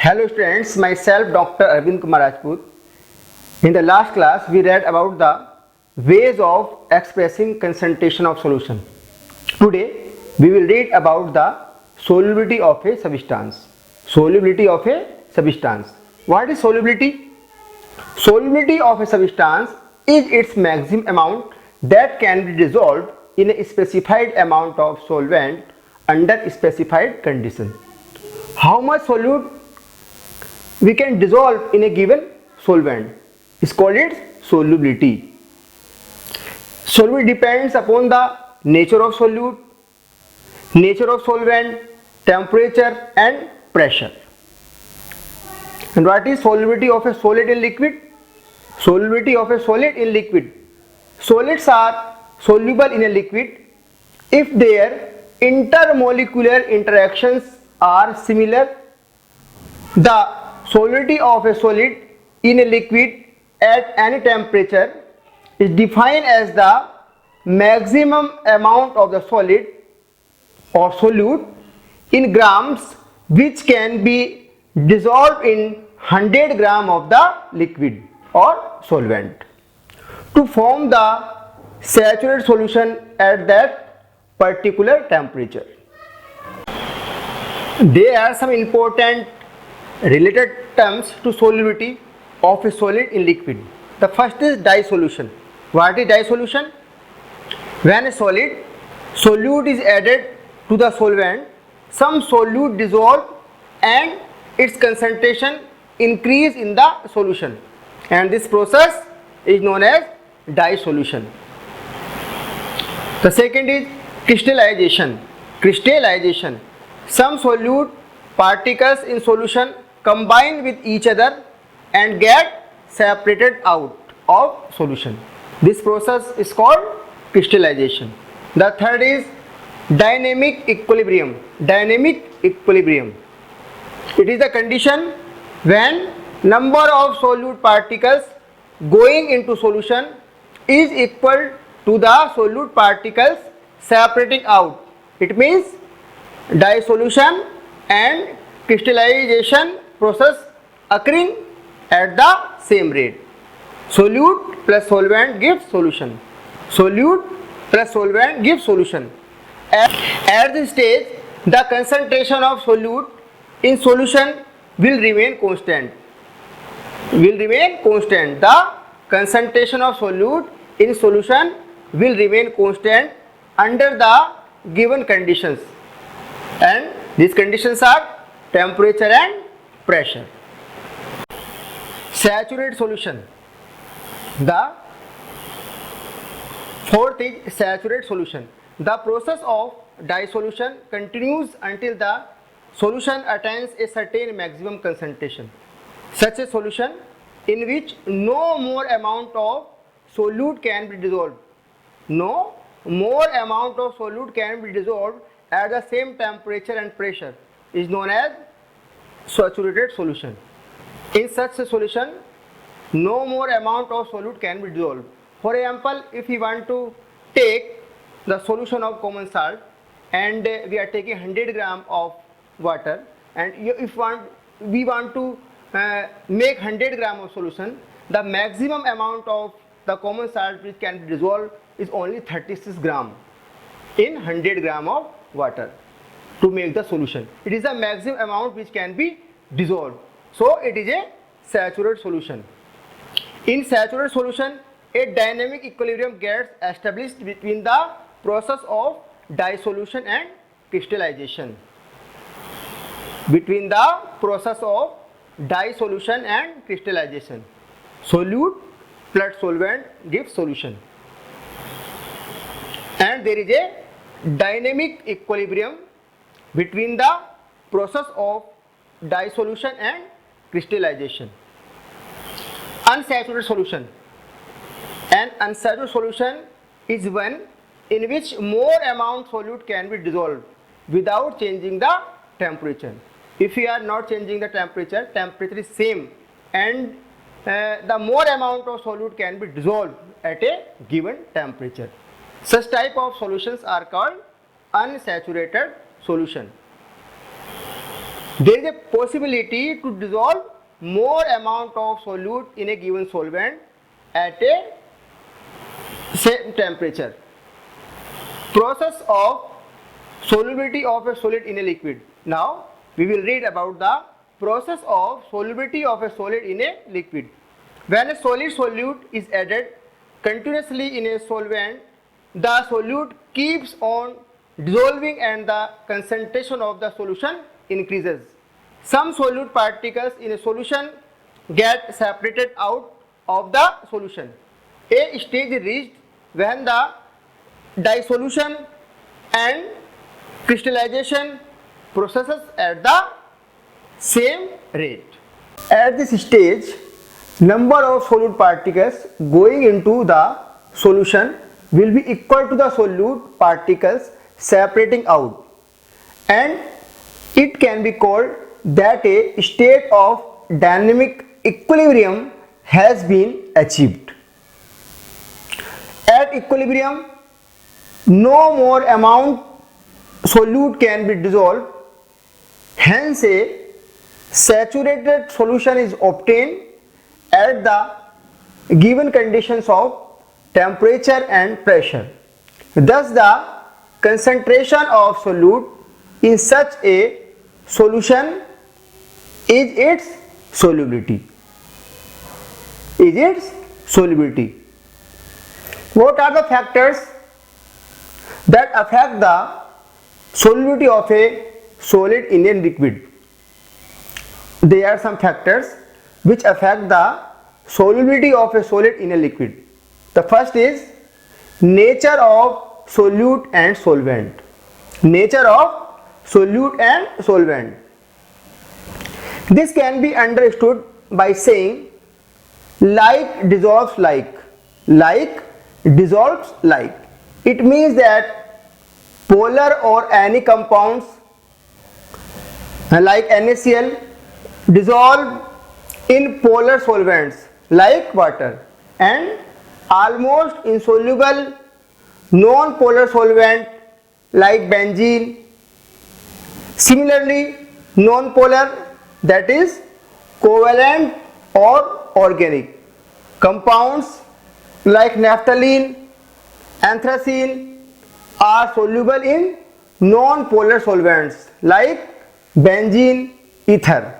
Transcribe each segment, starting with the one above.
Hello students, myself Dr. Arvind Kumar Rajput. In the last class we read about the ways of expressing concentration of solution. Today we will read about the solubility of a substance. Solubility of a substance. What is solubility? Solubility of a substance is its maximum amount that can be dissolved in a specified amount of solvent under specified condition. How much solute we can dissolve in a given solvent is called its solubility. Solubility depends upon the nature of solute, nature of solvent, temperature and pressure. And what is solubility of a solid in liquid? Solubility of a solid in liquid. Solids are soluble in a liquid if their intermolecular interactions are similar. The solubility of a solid in a liquid at any temperature is defined as the maximum amount of the solid or solute in grams which can be dissolved in 100 gram of the liquid or solvent to form the saturated solution at that particular temperature. There are some important related terms to solubility of a solid in liquid. The first is dissolution. What is dissolution? When a solid solute is added to the solvent, some solute dissolve and its concentration increase in the solution, and this process is known as dissolution. The second is crystallization. Crystallization. Some solute particles in solution combine with each other and get separated out of solution. This process is called crystallization. The third is dynamic equilibrium. Dynamic equilibrium. It is the condition when number of solute particles going into solution is equal to the solute particles separating out. It means dissolution and crystallization process occurring at the same rate. Solute plus solvent gives solution. Solute plus solvent gives solution. At this stage, the concentration of solute in solution will remain constant. The concentration of solute in solution will remain constant under the given conditions, and these conditions are temperature and pressure. Saturated solution. The fourth is saturated solution. The process of dissolution continues until the solution attains a certain maximum concentration. Such a solution in which no more amount of solute can be dissolved. No more amount of solute can be dissolved at the same temperature and pressure is known as saturated solution. In such a solution, no more amount of solute can be dissolved. For example, if we want to take the solution of common salt and we are taking 100 gram of water, and if we want to make 100 gram of solution, the maximum amount of the common salt which can be dissolved is only 36 gram in 100 gram of water to make the solution. It is the maximum amount which can be dissolved. So it is a saturated solution. In saturated solution, a dynamic equilibrium gets established between the process of dissolution and crystallization. Between the process of dissolution and crystallization, solute plus solvent gives solution, and there is a dynamic equilibrium between the process of dissolution and crystallization. Unsaturated solution. An unsaturated solution is one in which more amount solute can be dissolved without changing the temperature. If we are not changing the temperature is same, and the more amount of solute can be dissolved at a given temperature. Such type of solutions are called unsaturated solution. there is a possibility to dissolve more amount of solute in a given solvent at a same temperature. Process of solubility of a solid in a liquid. Now we will read about the process of solubility of a solid in a liquid. When a solid solute is added continuously in a solvent, the solute keeps on dissolving and the concentration of the solution increases. Some solute particles in a solution get separated out of the solution. A stage is reached when the dissolution and crystallization processes at the same rate. At this stage, number of solute particles going into the solution will be equal to the solute particles separating out, and it can be called that a state of dynamic equilibrium has been achieved. At equilibrium, no more amount solute can be dissolved, hence a saturated solution is obtained at the given conditions of temperature and pressure. Thus the concentration of solute in such a solution is its solubility. What are the factors that affect the solubility of a solid in a liquid? There are some factors which affect the solubility of a solid in a liquid. The first is nature of solute and solvent. Nature of solute and solvent. This can be understood by saying like dissolves like. Like dissolves like. It means that polar or anionic compounds like NaCl dissolve in polar solvents like water, and almost insoluble non-polar solvent like benzene. Similarly, non-polar, that is covalent or organic compounds like naphthalene, anthracene are soluble in non-polar solvents like benzene, ether,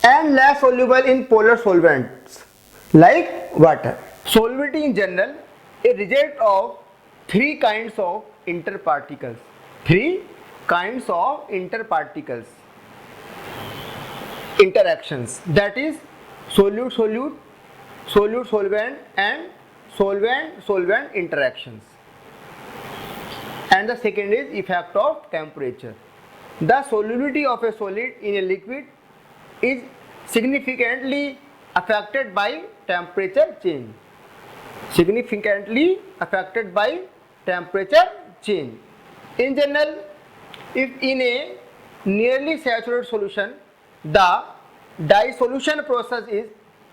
and less soluble in polar solvents like water. Solubility in general is a result of three kinds of interparticles. Interactions, that is solute-solute, solute-solvent, and solvent-solvent interactions. And the second is effect of temperature. The solubility of a solid in a liquid is significantly affected by temperature change. In general, if in a nearly saturated solution the dissolution process is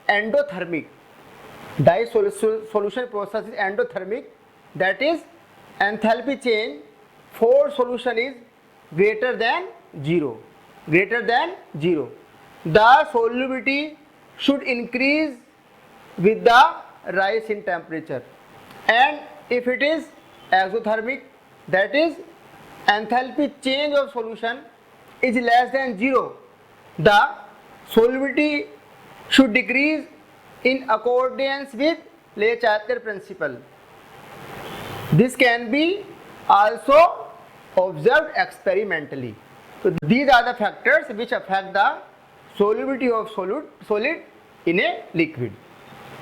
endothermic, that is enthalpy change for solution is greater than zero. The solubility should increase with the rise in temperature, and if it is exothermic, that is enthalpy change of solution is less than zero, the solubility should decrease in accordance with Le Chatelier principle. This can be also observed experimentally. So these are the factors which affect the solubility of solid in a liquid.